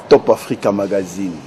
Top Africa Magazine.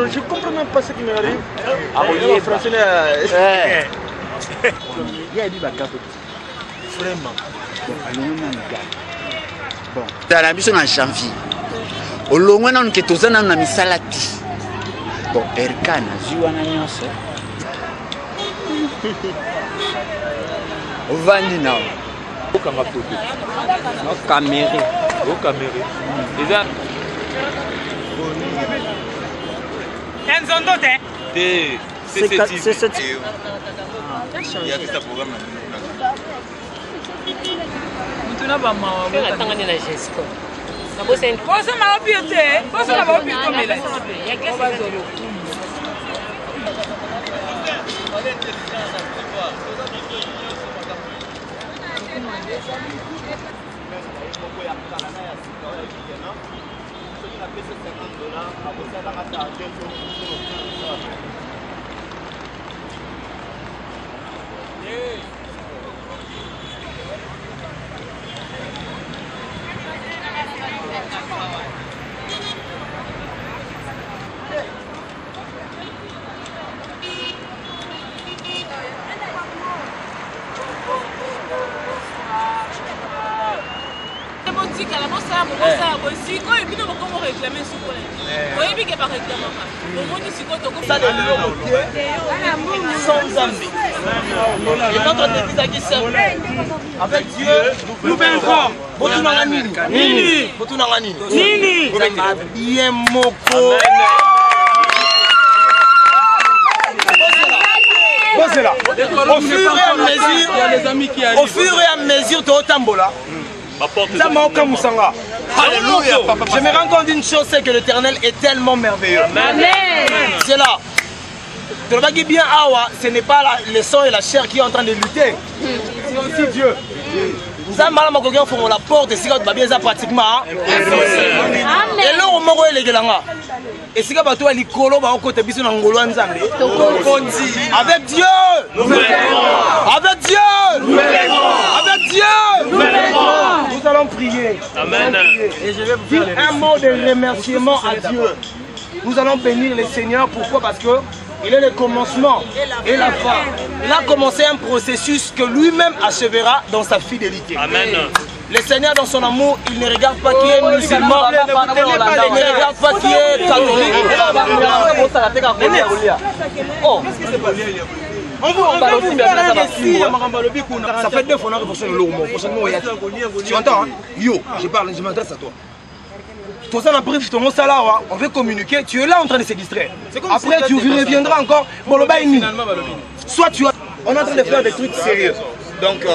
Je comprends même pas ce qui m'arrive. Bon, dans la mission en janvier, au long on que tous na misalati. Bon, Erkana ziwana nyonso. Ovandi na. Okanga photo. No caméra. Au caméra. Déjà Enzondo te? C'est ce type. Il y a tout ça programme. Nous n'avons pas de Jesco. Posso ma opiote? Posso la opiote comme elle est? Avec Dieu, nous vaincrons. Nini. Au fur et à mesure, tu Tambola. Alléluia. Je me rends compte d'une chose, c'est que l'Éternel est tellement merveilleux. C'est là. Tolobaki bien awa, ce n'est pas le sang et la chair qui est en train de lutter. C'est aussi Dieu. Nous avons mal à mon la porte et si vous bien ça pratiquement. Et là on m'a les gelanga. Et si vous avez les colos au côté biso na ngolo nzambe. Avec Dieu. Avec Dieu. Avec Dieu. Nous allons prier. Amen. Et je vais vous dire un mot de remerciement à Dieu. Nous allons bénir le Seigneur. Pourquoi? Parce que il est le commencement et la fin. Il a commencé un processus que lui-même achèvera dans sa fidélité. Amen. Le Seigneur dans son amour, il ne regarde pas qui est musulman, il ne regarde pas qui est catholique. Ça fait 2 fois que tu entends, hein? Yo, je m'adresse à toi. On veut communiquer, tu es là en train de se distraire. Après tu reviendras encore. Soit tu as... On est en train de faire des trucs sérieux. Donc,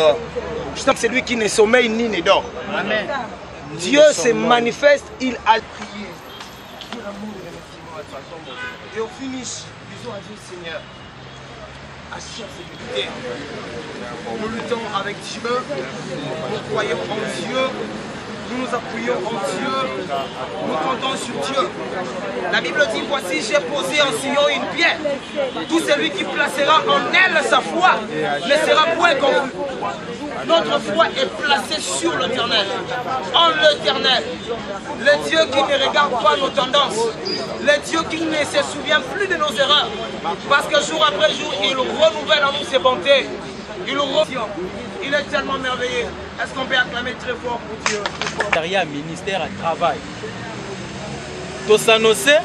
je sens que c'est lui qui ne sommeille ni ne dort. Amen. Dieu se manifeste, il a prié. Et au finish, disons à Dieu Seigneur, assure sécurité. Nous luttons avec Dieu, nous croyons en Dieu. Nous nous appuyons en Dieu, nous comptons sur Dieu. La Bible dit, voici j'ai posé en Sion une pierre. Tout celui qui placera en elle sa foi ne sera point confus. Notre foi est placée sur l'Éternel, en l'Éternel. Le Dieu qui ne regarde pas nos tendances, le Dieu qui ne se souvient plus de nos erreurs. Parce que jour après jour, il renouvelle en nous ses bontés. Il est tellement merveilleux. Est-ce qu'on peut acclamer très fort pour Dieu? Derrière ministère à travail. Tosanose,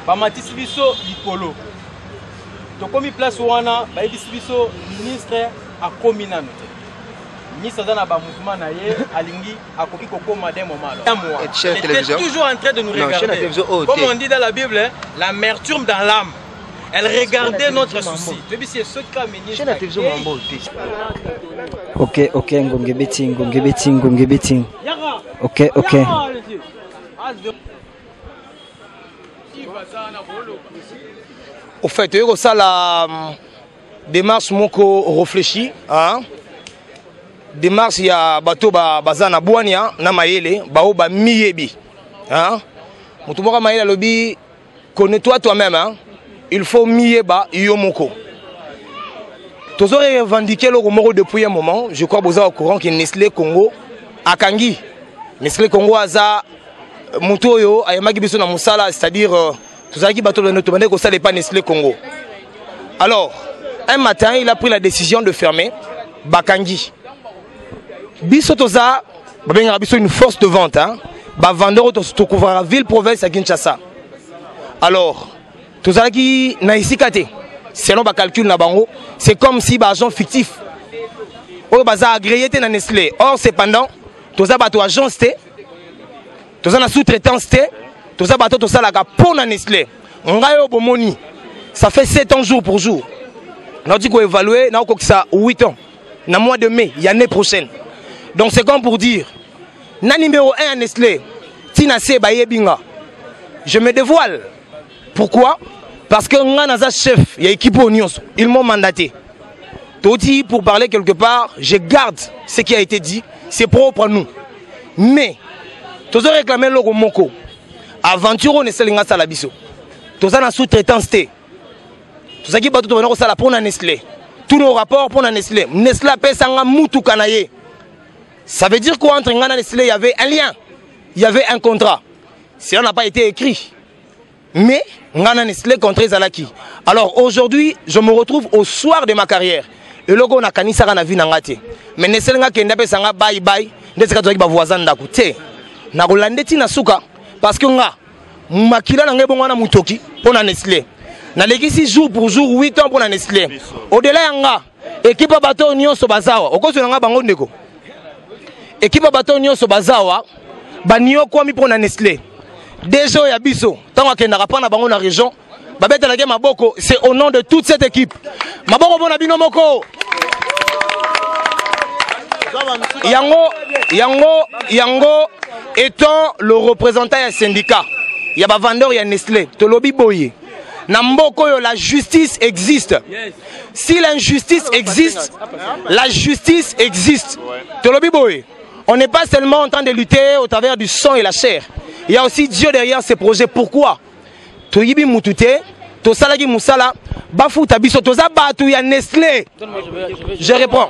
Bamatisi biso likolo. Tokomi place wana, bayebisi biso ministre a kominano. Ministre dans ba mouvement na ye alingi akoki kokoma d'un moment. Il était toujours en train de nous regarder. Comme on dit dans la Bible, l'amertume dans l'âme. Elle regardait notre souci. Ok, ngonge betting. Ok. Au fait, il y a la démarche moko réfléchie. Démarche, il y a bateau bazana boania na mayele bao ba miyebi. Mutumoka mayele lobi connais-toi toi-même. Il faut mieba yomoko. Tous aurez revendiqué le Romoro depuis un moment. Je crois que vous êtes au courant que Nestlé Congo a Kangi. Nestlé Congo a za Mutoyo a Yamagi Biso na Musala, c'est-à-dire tous aurez qui bateau de notre manière que ça n'est pas Nestlé Congo. Alors, un matin, il a pris la décision de fermer Bakangi. Biso toza, babenga biso une force de vente, hein. Ba vendeur to couvrir la ville province à Kinshasa. Alors, tout ça qui n'a ici caté. Selon le calcul na bango, c'est comme si agent fictif. Au bazar agréé na Nestlé. Or cependant, tout ça bateau agence té, tout ça na sous-traitance té, tout ça bateau tout ça la pour na Nestlé. On gagne au bomoni. Ça fait 7 ans jour pour jour. On dit qu'on évalue, na ça 8 ans. Na mois de mai, l'année prochaine. Donc c'est comme pour dire, na numéro 1 à Nestlé, Tina Se Baye Binga. Je me dévoile. Pourquoi? Parce que Nganaza chef, il y a équipe au Nyons, ils m'ont mandaté. Toti, pour parler quelque part, je garde ce qui a été dit, c'est propre à nous. Mais, tous ont réclamé le Moko. Aventure, Nestlé Linga Salabiso. Tous ont sous-traitance. Tous ont qui battu pour la pour Nestlé. Tous nos rapports pour Nestlé. Nestlé appelle Sanga Moutou Kanaye. Ça veut dire quoi entre Ngana et Nestlé, il y avait un lien, il y avait un contrat. Cela n'a pas été écrit. Mais, Ngana Nestlé contre Zalaki. Alors aujourd'hui, je me retrouve au soir de ma carrière. Et le logo n'a qu'à na vie n'angate. Mais Nestlé n'a qu'à sanga bye bye. Nestlé n'a qu'à voisin d'akouté. Na rolandeti na suka. Parce que nga, makila n'a pas na mutoki pour na Nestlé. Na legisi jour pour jour 8 ans pour na Nestlé. Au-delà yanga, équipe bateau Nyon Sobazawa. Au cause nga bango ndeko. Équipe bateau Nyon Sobazawa. Banyo kwa mi pour na Nestlé. Déjà, il y a Bisso. Tant qu'il n'y a pas dans la région, c'est au nom de toute cette équipe. Yango étant le représentant du syndicat, il y a des vendeurs, il y a Nestlé. Tolobi Boye. Namboko, la justice existe. Si l'injustice existe, la justice existe. On n'est pas seulement en train de lutter au travers du sang et la chair. Il y a aussi Dieu derrière ces projets. Pourquoi? Toyibi Mutute, Tosalagi Moussala, Bafou Tabiso, Toza Batou, il y a Nestlé. Je réponds.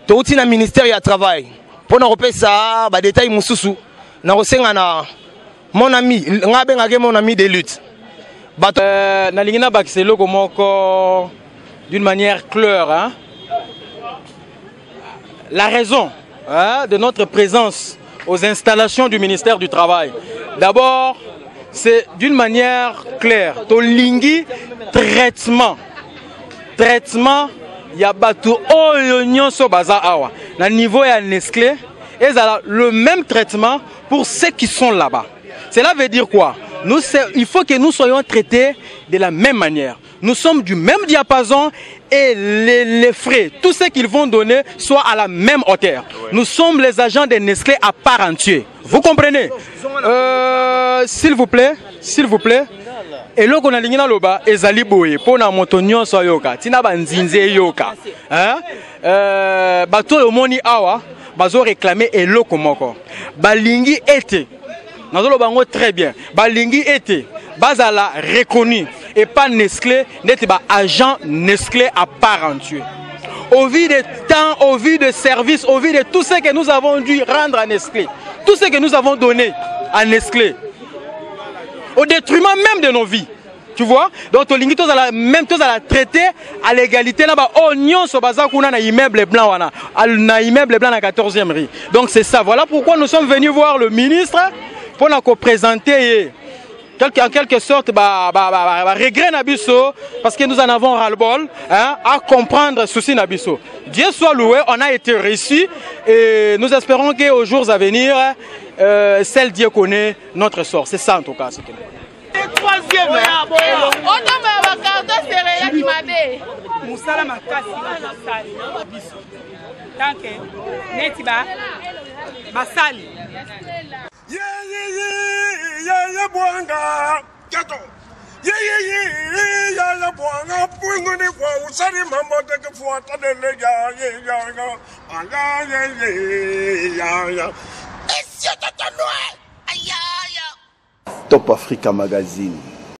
Touti na ministère, il y a travail. Pour nous repérer ça, détail Moussoussou. Mon ami, mon ami de lutte. Nalingina Baxelo d'une manière claire. Hein? La raison de notre présence aux installations du ministère du Travail. D'abord, c'est d'une manière claire. Tolingi traitement. Traitement, il y a bateau oignon so baza awa. Na niveau ya Nestlé, et le même traitement pour ceux qui sont là-bas. Cela veut dire quoi? Il faut que nous soyons traités de la même manière. Nous sommes du même diapason et les frais, tout ce qu'ils vont donner, soit à la même hauteur. Nous sommes les agents de Nestlé à part entière. Vous comprenez? S'il vous plaît, et là qu'on a l'ingénieur loba, ezali boye, pour na motonio so yoka, tina banzinze yoka, bato le moni awa, bazo réclamer eloko moko, balingi ete. Nous très bien. Balingi était bazala reconnu et pas Nestlé, n'était pas agent Nestlé à part entière. Au vu des temps, au vu des services, au vu de tout ce que nous avons dû rendre à Nestlé, tout ce que nous avons donné à Nestlé, au détriment même de nos vies. Tu vois? Donc, même chose à la traiter à l'égalité. Oignon sur bazar qu'on a un immeuble blanc, un immeuble blanc à 14e rue. Donc, c'est ça. Voilà pourquoi nous sommes venus voir le ministre pour nous présenter en quelque sorte regret Nabiso, parce que nous en avons ras-le-bol à comprendre ceci Nabiso. Dieu soit loué, on a été reçus et nous espérons qu'aux jours à venir, seul Dieu connaît notre sort. C'est ça en tout cas. Troisième. Top Africa Magazine.